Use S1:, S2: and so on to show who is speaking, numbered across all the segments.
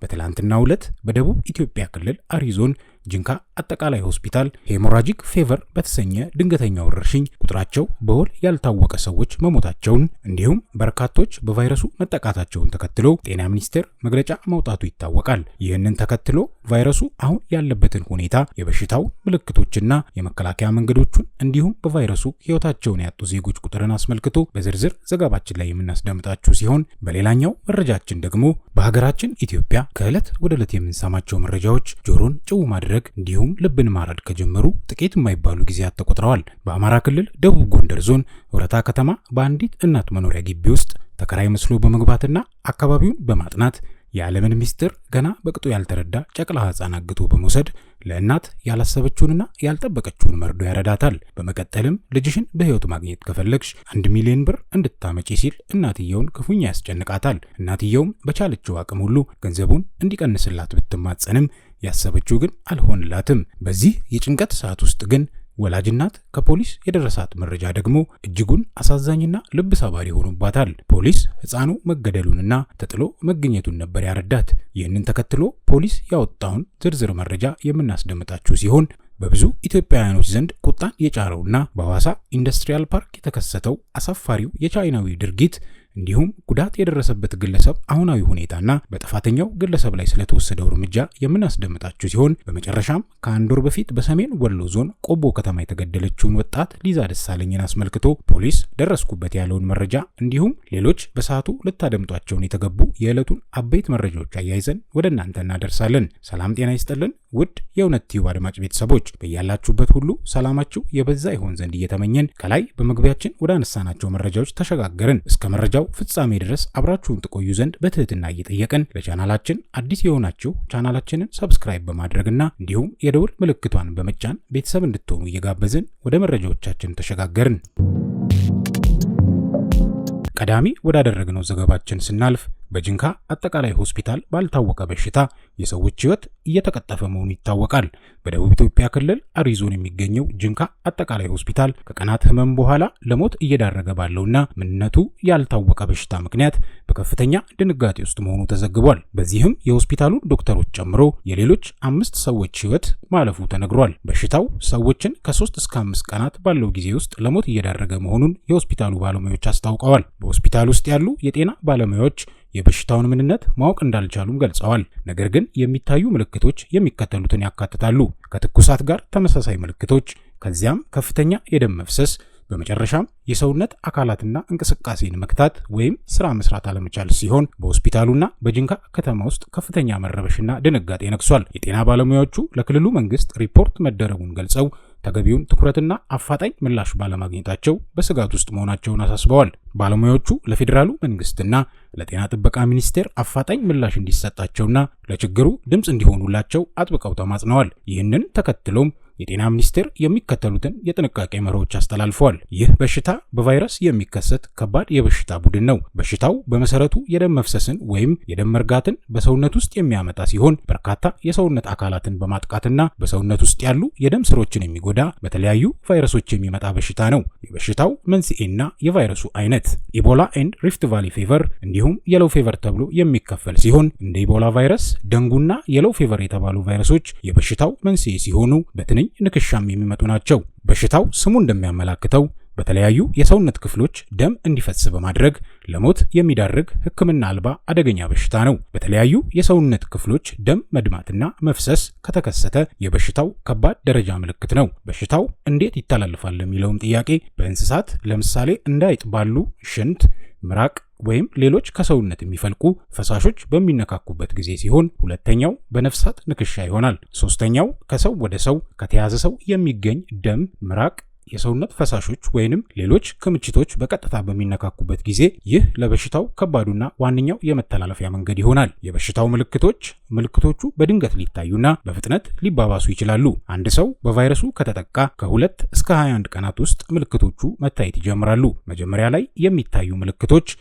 S1: በትላንትናው ዕለት በደቡብ ኢትዮጵያ ክልል አሪ ዞን ጂንካ አጠቃላይ ሆስፒታል ሄሞራጂክ ፌቨር በተሰኘ ድንገተኛ ወረርሽኝ ቁጥራቸው በውል ያልታወቀ ሰዎች መሞታቸውን እንዲሁም በርካቶች በቫይረሱ መጠቃታቸውን ተከትሎ ጤና ሚኒስቴር መግለጫ ማውጣቱ ይታወቃል። ይህንን ተከትሎ ቫይረሱ አሁን ያለበትን ሁኔታ፣ የበሽታው ምልክቶችና የመከላከያ መንገዶቹን እንዲሁም በቫይረሱ ሕይወታቸውን ያጡ ዜጎች ቁጥርን አስመልክቶ በዝርዝር ዘገባችን ላይ የምናስደምጣችሁ ሲሆን በሌላኛው መረጃችን ደግሞ በሀገራችን ኢትዮጵያ ከዕለት ወደ ዕለት የምንሰማቸው መረጃዎች ጆሮን ጭው ማድረግ እንዲሁም ልብን ማረድ ከጀመሩ ጥቂት የማይባሉ ጊዜያት ተቆጥረዋል። በአማራ ክልል ደቡብ ጎንደር ዞን ወረታ ከተማ በአንዲት እናት መኖሪያ ግቢ ውስጥ ተከራይ መስሎ በመግባትና አካባቢውን በማጥናት የዓለምን ሚስጥር ገና በቅጡ ያልተረዳ ጨቅላ ሕፃን አግቶ በመውሰድ ለእናት ያላሰበችውንና ያልጠበቀችውን መርዶ ያረዳታል። በመቀጠልም ልጅሽን በሕይወት ማግኘት ከፈለግሽ 1 ሚሊዮን ብር እንድታመጪ ሲል እናትየውን ክፉኛ ያስጨንቃታል። እናትየውም በቻለችው አቅም ሁሉ ገንዘቡን እንዲቀንስላት ብትማጸንም ያሰበችው ግን አልሆንላትም። በዚህ የጭንቀት ሰዓት ውስጥ ግን ወላጅ እናት ከፖሊስ የደረሳት መረጃ ደግሞ እጅጉን አሳዛኝና ልብ ሰባሪ ሆኖባታል። ፖሊስ ሕፃኑ መገደሉንና ተጥሎ መገኘቱን ነበር ያረዳት። ይህንን ተከትሎ ፖሊስ ያወጣውን ዝርዝር መረጃ የምናስደምጣችሁ ሲሆን በብዙ ኢትዮጵያውያኖች ዘንድ ቁጣን የጫረውና በሐዋሳ ኢንዱስትሪያል ፓርክ የተከሰተው አሳፋሪው የቻይናዊ ድርጊት እንዲሁም ጉዳት የደረሰበት ግለሰብ አሁናዊ ሁኔታና በጥፋተኛው ግለሰብ ላይ ስለተወሰደው እርምጃ የምናስደምጣችሁ ሲሆን በመጨረሻም ከአንድ ወር በፊት በሰሜን ወሎ ዞን ቆቦ ከተማ የተገደለችውን ወጣት ሊዛ ደሳለኝን አስመልክቶ ፖሊስ ደረስኩበት ያለውን መረጃ እንዲሁም ሌሎች በሰዓቱ ልታደምጧቸውን የተገቡ የዕለቱን አበይት መረጃዎች አያይዘን ወደ እናንተ እናደርሳለን። ሰላም ጤና ይስጥልን ውድ የእውነት ቲዩብ አድማጭ ቤተሰቦች በያላችሁበት ሁሉ ሰላማችሁ የበዛ ይሆን ዘንድ እየተመኘን ከላይ በመግቢያችን ወደ አነሳናቸው መረጃዎች ተሸጋገርን። እስከ መረጃው ፍጻሜ ድረስ አብራችሁን ትቆዩ ዘንድ በትህትና እየጠየቅን ለቻናላችን አዲስ የሆናችሁ ቻናላችንን ሰብስክራይብ በማድረግና እንዲሁም የደውል ምልክቷን በመጫን ቤተሰብ እንድትሆኑ እየጋበዝን ወደ መረጃዎቻችን ተሸጋገርን። ቀዳሚ ወዳደረግነው ዘገባችን ስናልፍ በጂንካ አጠቃላይ ሆስፒታል ባልታወቀ በሽታ የሰዎች ሕይወት እየተቀጠፈ መሆኑ ይታወቃል። በደቡብ ኢትዮጵያ ክልል አሪ ዞን የሚገኘው ጂንካ አጠቃላይ ሆስፒታል ከቀናት ህመም በኋላ ለሞት እየዳረገ ባለውና ምንነቱ ያልታወቀ በሽታ ምክንያት በከፍተኛ ድንጋጤ ውስጥ መሆኑ ተዘግቧል። በዚህም የሆስፒታሉን ዶክተሮች ጨምሮ የሌሎች 5 ሰዎች ሕይወት ማለፉ ተነግሯል። በሽታው ሰዎችን ከ3 እስከ 5 ቀናት ባለው ጊዜ ውስጥ ለሞት እየዳረገ መሆኑን የሆስፒታሉ ባለሙያዎች አስታውቀዋል። በሆስፒታል ውስጥ ያሉ የጤና ባለሙያዎች የበሽታውን ምንነት ማወቅ እንዳልቻሉም ገልጸዋል። ነገር ግን የሚታዩ ምልክቶች የሚከተሉትን ያካትታሉ። ከትኩሳት ጋር ተመሳሳይ ምልክቶች፣ ከዚያም ከፍተኛ የደም መፍሰስ፣ በመጨረሻም የሰውነት አካላትና እንቅስቃሴን መክታት ወይም ስራ መስራት አለመቻል ሲሆን በሆስፒታሉና በጂንካ ከተማ ውስጥ ከፍተኛ መረበሽና ድንጋጤ ነግሷል። የጤና ባለሙያዎቹ ለክልሉ መንግስት ሪፖርት መደረጉን ገልጸው ተገቢውን ትኩረትና አፋጣኝ ምላሽ ባለማግኘታቸው በስጋት ውስጥ መሆናቸውን አሳስበዋል። ባለሙያዎቹ ለፌዴራሉ መንግስትና ለጤና ጥበቃ ሚኒስቴር አፋጣኝ ምላሽ እንዲሰጣቸውና ለችግሩ ድምፅ እንዲሆኑላቸው አጥብቀው ተማጽነዋል። ይህንን ተከትሎም የጤና ሚኒስቴር የሚከተሉትን የጥንቃቄ መርሆች አስተላልፈዋል። ይህ በሽታ በቫይረስ የሚከሰት ከባድ የበሽታ ቡድን ነው። በሽታው በመሰረቱ የደም መፍሰስን ወይም የደም መርጋትን በሰውነት ውስጥ የሚያመጣ ሲሆን በርካታ የሰውነት አካላትን በማጥቃትና በሰውነት ውስጥ ያሉ የደም ስሮችን የሚጎዳ በተለያዩ ቫይረሶች የሚመጣ በሽታ ነው። የበሽታው መንስኤና የቫይረሱ አይነት ኢቦላ ኤንድ ሪፍት ቫሊ ፌቨር እንዲሁም የሎው ፌቨር ተብሎ የሚከፈል ሲሆን እንደ ኢቦላ ቫይረስ፣ ደንጉና የሎው ፌቨር የተባሉ ቫይረሶች የበሽታው መንስኤ ሲሆኑ በትንኝ ንክሻም የሚመጡ ናቸው። በሽታው ስሙ እንደሚያመላክተው በተለያዩ የሰውነት ክፍሎች ደም እንዲፈስ በማድረግ ለሞት የሚዳርግ ሕክምና አልባ አደገኛ በሽታ ነው። በተለያዩ የሰውነት ክፍሎች ደም መድማትና መፍሰስ ከተከሰተ የበሽታው ከባድ ደረጃ ምልክት ነው። በሽታው እንዴት ይተላለፋል ለሚለውም ጥያቄ በእንስሳት ለምሳሌ እንደ አይጥ ባሉ ሽንት፣ ምራቅ ወይም ሌሎች ከሰውነት የሚፈልቁ ፈሳሾች በሚነካኩበት ጊዜ ሲሆን ሁለተኛው በነፍሳት ንክሻ ይሆናል። ሶስተኛው ከሰው ወደ ሰው ከተያዘ ሰው የሚገኝ ደም፣ ምራቅ፣ የሰውነት ፈሳሾች ወይንም ሌሎች ክምችቶች በቀጥታ በሚነካኩበት ጊዜ ይህ ለበሽታው ከባዱና ዋነኛው የመተላለፊያ መንገድ ይሆናል። የበሽታው ምልክቶቹ በድንገት ሊታዩና በፍጥነት ሊባባሱ ይችላሉ። አንድ ሰው በቫይረሱ ከተጠቃ ከ2 እስከ 21 ቀናት ውስጥ ምልክቶቹ መታየት ይጀምራሉ። መጀመሪያ ላይ የሚታዩ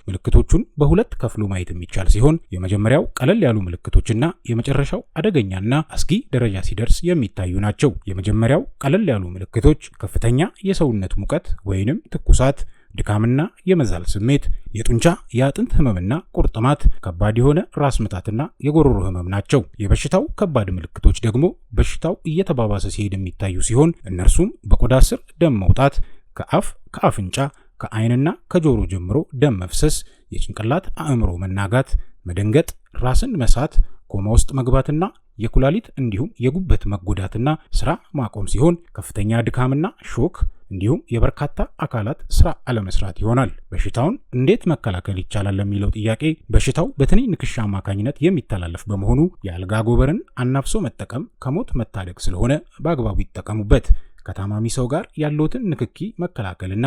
S1: ምልክቶቹን በሁለት ከፍሎ ማየት የሚቻል ሲሆን የመጀመሪያው ቀለል ያሉ ምልክቶችና የመጨረሻው አደገኛና አስጊ ደረጃ ሲደርስ የሚታዩ ናቸው። የመጀመሪያው ቀለል ያሉ ምልክቶች ከፍተኛ የሰውነት ሙቀት ወይንም ትኩሳት፣ ድካምና የመዛል ስሜት፣ የጡንቻ የአጥንት ህመምና ቁርጥማት፣ ከባድ የሆነ ራስ ምታትና የጎሮሮ ህመም ናቸው። የበሽታው ከባድ ምልክቶች ደግሞ በሽታው እየተባባሰ ሲሄድ የሚታዩ ሲሆን እነርሱም በቆዳ ስር ደም መውጣት፣ ከአፍንጫ ከዓይንና ከጆሮ ጀምሮ ደም መፍሰስ፣ የጭንቅላት አእምሮ መናጋት፣ መደንገጥ፣ ራስን መሳት፣ ኮማ ውስጥ መግባትና የኩላሊት እንዲሁም የጉበት መጎዳትና ስራ ማቆም ሲሆን ከፍተኛ ድካምና ሾክ እንዲሁም የበርካታ አካላት ስራ አለመስራት ይሆናል። በሽታውን እንዴት መከላከል ይቻላል ለሚለው ጥያቄ በሽታው በትንኝ ንክሻ አማካኝነት የሚተላለፍ በመሆኑ የአልጋ ጎበርን አናፍሶ መጠቀም ከሞት መታደግ ስለሆነ በአግባቡ ይጠቀሙበት። ከታማሚ ሰው ጋር ያለዎትን ንክኪ መከላከልና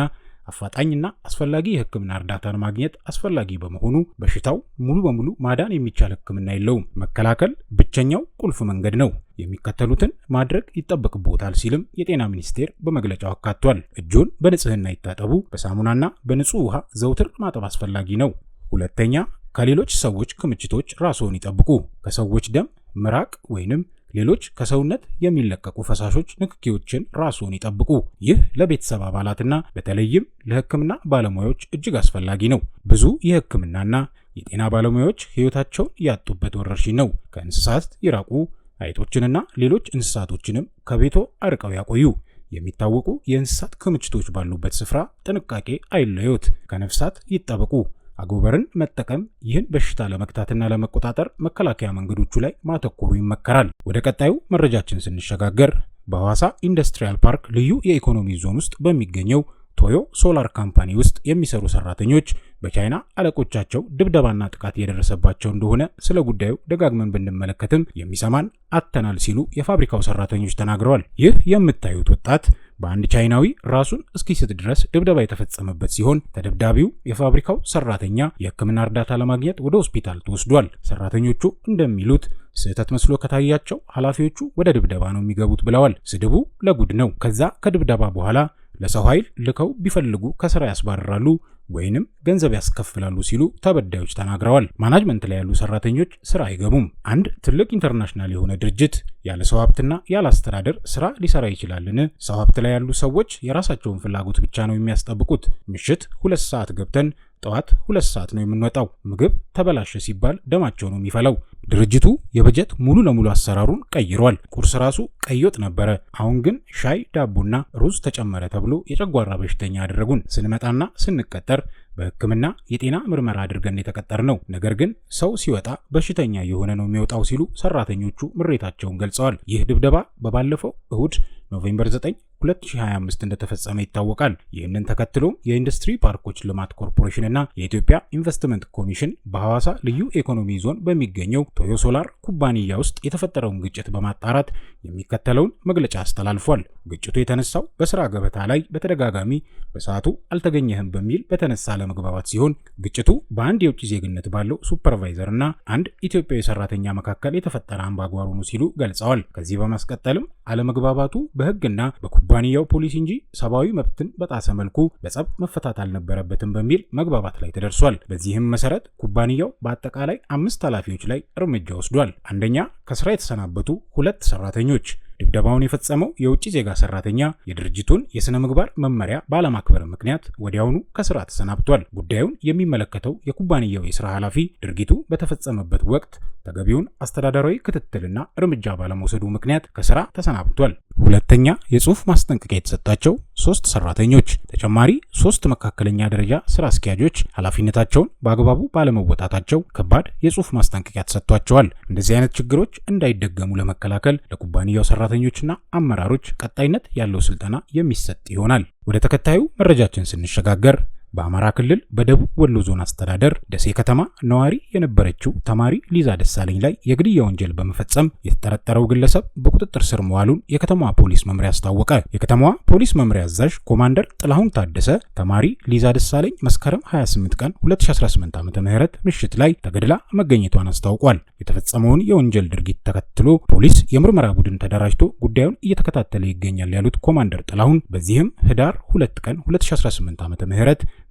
S1: አፋጣኝና አስፈላጊ የህክምና እርዳታን ማግኘት አስፈላጊ በመሆኑ በሽታው ሙሉ በሙሉ ማዳን የሚቻል ህክምና የለውም። መከላከል ብቸኛው ቁልፍ መንገድ ነው። የሚከተሉትን ማድረግ ይጠበቅብዎታል ሲልም የጤና ሚኒስቴር በመግለጫው አካቷል። እጆን በንጽህና ይታጠቡ። በሳሙናና በንጹህ ውሃ ዘውትር ማጠብ አስፈላጊ ነው። ሁለተኛ፣ ከሌሎች ሰዎች ክምችቶች ራስዎን ይጠብቁ። ከሰዎች ደም፣ ምራቅ ወይንም ሌሎች ከሰውነት የሚለቀቁ ፈሳሾች ንክኪዎችን ራስዎን ይጠብቁ። ይህ ለቤተሰብ አባላትና በተለይም ለህክምና ባለሙያዎች እጅግ አስፈላጊ ነው። ብዙ የህክምናና የጤና ባለሙያዎች ህይወታቸውን ያጡበት ወረርሽኝ ነው። ከእንስሳት ይራቁ። አይጦችንና ሌሎች እንስሳቶችንም ከቤቶ አርቀው ያቆዩ። የሚታወቁ የእንስሳት ክምችቶች ባሉበት ስፍራ ጥንቃቄ አይለዮት። ከነፍሳት ይጠበቁ። አጎበርን መጠቀም ይህን በሽታ ለመግታትና ለመቆጣጠር መከላከያ መንገዶቹ ላይ ማተኮሩ ይመከራል። ወደ ቀጣዩ መረጃችን ስንሸጋገር በሐዋሳ ኢንዱስትሪያል ፓርክ ልዩ የኢኮኖሚ ዞን ውስጥ በሚገኘው ቶዮ ሶላር ካምፓኒ ውስጥ የሚሰሩ ሰራተኞች በቻይና አለቆቻቸው ድብደባና ጥቃት የደረሰባቸው እንደሆነ ስለ ጉዳዩ ደጋግመን ብንመለከትም የሚሰማን አጥተናል ሲሉ የፋብሪካው ሰራተኞች ተናግረዋል። ይህ የምታዩት ወጣት በአንድ ቻይናዊ ራሱን እስኪስት ድረስ ድብደባ የተፈጸመበት ሲሆን ተደብዳቢው የፋብሪካው ሰራተኛ የሕክምና እርዳታ ለማግኘት ወደ ሆስፒታል ተወስዷል። ሰራተኞቹ እንደሚሉት ስህተት መስሎ ከታያቸው ኃላፊዎቹ ወደ ድብደባ ነው የሚገቡት ብለዋል። ስድቡ ለጉድ ነው። ከዛ ከድብደባ በኋላ ለሰው ኃይል ልከው ቢፈልጉ ከስራ ያስባርራሉ ወይንም ገንዘብ ያስከፍላሉ ሲሉ ተበዳዮች ተናግረዋል። ማናጅመንት ላይ ያሉ ሰራተኞች ስራ አይገቡም። አንድ ትልቅ ኢንተርናሽናል የሆነ ድርጅት ያለ ሰው ሀብትና ያለ አስተዳደር ስራ ሊሰራ ይችላልን? ሰው ሀብት ላይ ያሉ ሰዎች የራሳቸውን ፍላጎት ብቻ ነው የሚያስጠብቁት። ምሽት 2 ሰዓት ገብተን ጠዋት 2 ሰዓት ነው የምንወጣው። ምግብ ተበላሸ ሲባል ደማቸው ነው የሚፈላው። ድርጅቱ የበጀት ሙሉ ለሙሉ አሰራሩን ቀይሯል። ቁርስ ራሱ ቀይ ወጥ ነበረ። አሁን ግን ሻይ፣ ዳቦና ሩዝ ተጨመረ ተብሎ የጨጓራ በሽተኛ አደረጉን። ስንመጣና ስንቀጠር በሕክምና የጤና ምርመራ አድርገን የተቀጠር ነው። ነገር ግን ሰው ሲወጣ በሽተኛ የሆነ ነው የሚወጣው ሲሉ ሰራተኞቹ ምሬታቸውን ገልጸዋል። ይህ ድብደባ በባለፈው እሁድ ኖቬምበር 9 2025 እንደተፈጸመ ይታወቃል። ይህንን ተከትሎም የኢንዱስትሪ ፓርኮች ልማት ኮርፖሬሽን እና የኢትዮጵያ ኢንቨስትመንት ኮሚሽን በሐዋሳ ልዩ ኢኮኖሚ ዞን በሚገኘው ቶዮ ሶላር ኩባንያ ውስጥ የተፈጠረውን ግጭት በማጣራት የሚከተለውን መግለጫ አስተላልፏል። ግጭቱ የተነሳው በስራ ገበታ ላይ በተደጋጋሚ በሰዓቱ አልተገኘህም በሚል በተነሳ ለመግባባት ሲሆን ግጭቱ በአንድ የውጭ ዜግነት ባለው ሱፐርቫይዘር እና አንድ ኢትዮጵያዊ ሰራተኛ መካከል የተፈጠረ አምባጓሮ ነው ሲሉ ገልጸዋል። ከዚህ በማስቀጠልም አለመግባባቱ በህግና በኩባንያው ፖሊሲ እንጂ ሰብአዊ መብትን በጣሰ መልኩ በጸብ መፈታት አልነበረበትም በሚል መግባባት ላይ ተደርሷል። በዚህም መሰረት ኩባንያው በአጠቃላይ 5 ኃላፊዎች ላይ እርምጃ ወስዷል። አንደኛ፣ ከስራ የተሰናበቱ 2 ሰራተኞች። ድብደባውን የፈጸመው የውጭ ዜጋ ሰራተኛ የድርጅቱን የሥነ ምግባር መመሪያ ባለማክበር ምክንያት ወዲያውኑ ከስራ ተሰናብቷል። ጉዳዩን የሚመለከተው የኩባንያው የሥራ ኃላፊ ድርጊቱ በተፈጸመበት ወቅት ተገቢውን አስተዳደራዊ ክትትልና እርምጃ ባለመውሰዱ ምክንያት ከስራ ተሰናብቷል። ሁለተኛ፣ የጽሑፍ ማስጠንቀቂያ የተሰጣቸው 3 ሰራተኞች። ተጨማሪ 3 መካከለኛ ደረጃ ስራ አስኪያጆች ኃላፊነታቸውን በአግባቡ ባለመወጣታቸው ከባድ የጽሑፍ ማስጠንቀቂያ ተሰጥቷቸዋል። እንደዚህ አይነት ችግሮች እንዳይደገሙ ለመከላከል ለኩባንያው ሰራተኞችና አመራሮች ቀጣይነት ያለው ስልጠና የሚሰጥ ይሆናል። ወደ ተከታዩ መረጃችን ስንሸጋገር በአማራ ክልል በደቡብ ወሎ ዞን አስተዳደር ደሴ ከተማ ነዋሪ የነበረችው ተማሪ ሊዛ ደሳለኝ ላይ የግድያ ወንጀል በመፈጸም የተጠረጠረው ግለሰብ በቁጥጥር ስር መዋሉን የከተማዋ ፖሊስ መምሪያ አስታወቀ። የከተማዋ ፖሊስ መምሪያ አዛዥ ኮማንደር ጥላሁን ታደሰ ተማሪ ሊዛ ደሳለኝ መስከረም 28 ቀን 2018 ዓ.ም ምሽት ላይ ተገድላ መገኘቷን አስታውቋል። የተፈጸመውን የወንጀል ድርጊት ተከትሎ ፖሊስ የምርመራ ቡድን ተደራጅቶ ጉዳዩን እየተከታተለ ይገኛል ያሉት ኮማንደር ጥላሁን በዚህም ህዳር 2 ቀን 2018 ዓ.ም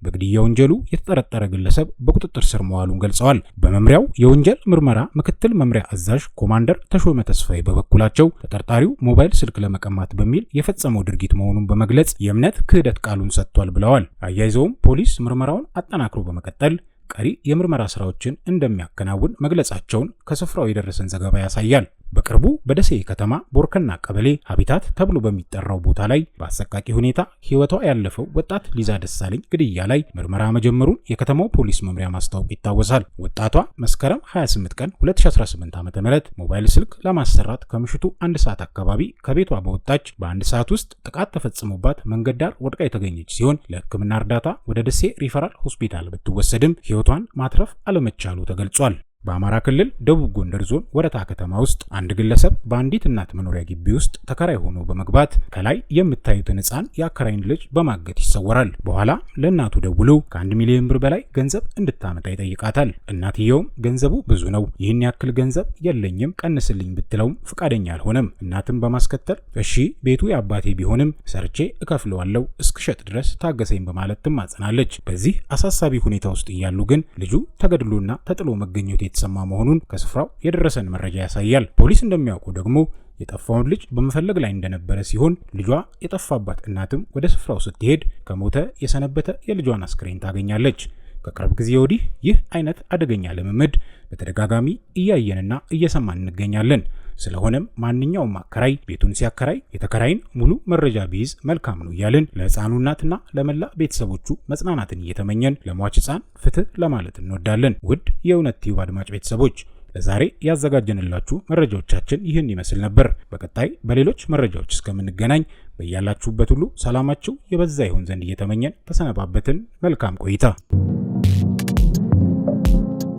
S1: በግድያ ወንጀሉ የተጠረጠረ ግለሰብ በቁጥጥር ስር መዋሉን ገልጸዋል። በመምሪያው የወንጀል ምርመራ ምክትል መምሪያ አዛዥ ኮማንደር ተሾመ ተስፋዬ በበኩላቸው ተጠርጣሪው ሞባይል ስልክ ለመቀማት በሚል የፈጸመው ድርጊት መሆኑን በመግለጽ የእምነት ክህደት ቃሉን ሰጥቷል ብለዋል። አያይዘውም ፖሊስ ምርመራውን አጠናክሮ በመቀጠል ቀሪ የምርመራ ስራዎችን እንደሚያከናውን መግለጻቸውን ከስፍራው የደረሰን ዘገባ ያሳያል። በቅርቡ በደሴ ከተማ ቦርከና ቀበሌ ሀቢታት ተብሎ በሚጠራው ቦታ ላይ በአሰቃቂ ሁኔታ ህይወቷ ያለፈው ወጣት ሊዛ ደሳለኝ ግድያ ላይ ምርመራ መጀመሩን የከተማው ፖሊስ መምሪያ ማስታወቅ ይታወሳል። ወጣቷ መስከረም 28 ቀን 2018 ዓ.ም ሞባይል ስልክ ለማሰራት ከምሽቱ 1 ሰዓት አካባቢ ከቤቷ በወጣች በአንድ ሰዓት ውስጥ ጥቃት ተፈጽሞባት መንገድ ዳር ወድቃ የተገኘች ሲሆን ለሕክምና እርዳታ ወደ ደሴ ሪፈራል ሆስፒታል ብትወሰድም ህይወቷን ማትረፍ አለመቻሉ ተገልጿል። በአማራ ክልል ደቡብ ጎንደር ዞን ወረታ ከተማ ውስጥ አንድ ግለሰብ በአንዲት እናት መኖሪያ ግቢ ውስጥ ተከራይ ሆኖ በመግባት ከላይ የምታዩትን ሕፃን የአከራይን ልጅ በማገት ይሰወራል። በኋላ ለእናቱ ደውሎ ከ1 ሚሊዮን ብር በላይ ገንዘብ እንድታመጣ ይጠይቃታል። እናትየውም ገንዘቡ ብዙ ነው፣ ይህን ያክል ገንዘብ የለኝም፣ ቀንስልኝ ብትለውም ፍቃደኛ አልሆነም። እናትም በማስከተል እሺ ቤቱ የአባቴ ቢሆንም ሰርቼ እከፍለዋለሁ፣ እስክሸጥ ድረስ ታገሰኝ በማለት ትማጸናለች። በዚህ አሳሳቢ ሁኔታ ውስጥ እያሉ ግን ልጁ ተገድሎና ተጥሎ መገኘቱ የተሰማ መሆኑን ከስፍራው የደረሰን መረጃ ያሳያል። ፖሊስ እንደሚያውቀው ደግሞ የጠፋውን ልጅ በመፈለግ ላይ እንደነበረ ሲሆን ልጇ የጠፋባት እናትም ወደ ስፍራው ስትሄድ ከሞተ የሰነበተ የልጇን አስክሬን ታገኛለች። ከቅርብ ጊዜ ወዲህ ይህ አይነት አደገኛ ልምምድ በተደጋጋሚ እያየንና እየሰማን እንገኛለን። ስለሆነም ማንኛውም አከራይ ቤቱን ሲያከራይ የተከራይን ሙሉ መረጃ ቢይዝ መልካም ነው እያልን ለሕፃኑ እናትና ለመላ ቤተሰቦቹ መጽናናትን እየተመኘን ለሟች ሕፃን ፍትህ ለማለት እንወዳለን። ውድ የእውነት ቲዩብ አድማጭ ቤተሰቦች ለዛሬ ያዘጋጀንላችሁ መረጃዎቻችን ይህን ይመስል ነበር። በቀጣይ በሌሎች መረጃዎች እስከምንገናኝ በያላችሁበት ሁሉ ሰላማችሁ የበዛ ይሁን ዘንድ እየተመኘን ተሰነባበትን። መልካም ቆይታ።